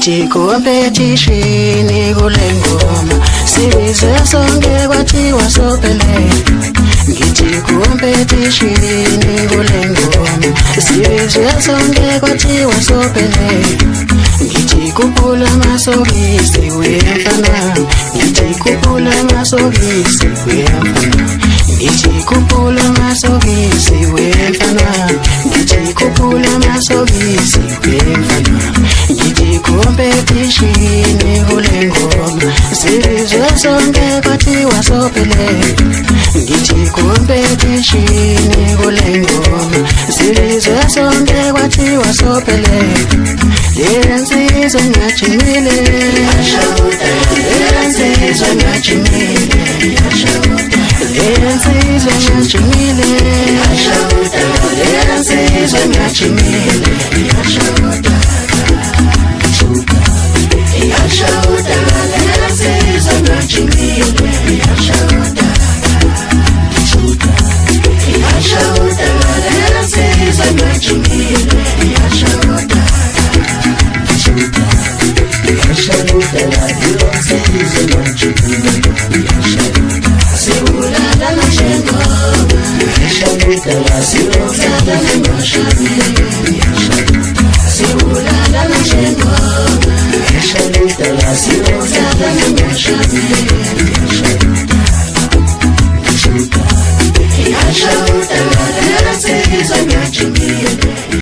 ngithi competition kule ngoma sibize sonke kwathiwa sophelele ngithi competition kule ngoma sibize sonke kwathiwa sophelele ngithi kuphula amasokisi wemfana ngithi kuphula amasokisi wemfana ngithi kuphula amasokisi wemfana ngithi kuphula amasokisi wemfana ngithi competition kule ngoma sibize sonke kwathiwa sophelele ngithi competition kule ngoma sibize sonke kwathiwa sophelele lensizwe ngajimile lensizwe ngajimile lensizwe ngajimile lensizwe ngajimile yashoda lensizwe ngajimile yashoda yashoda lensizwe ngajimile yashoda Siulala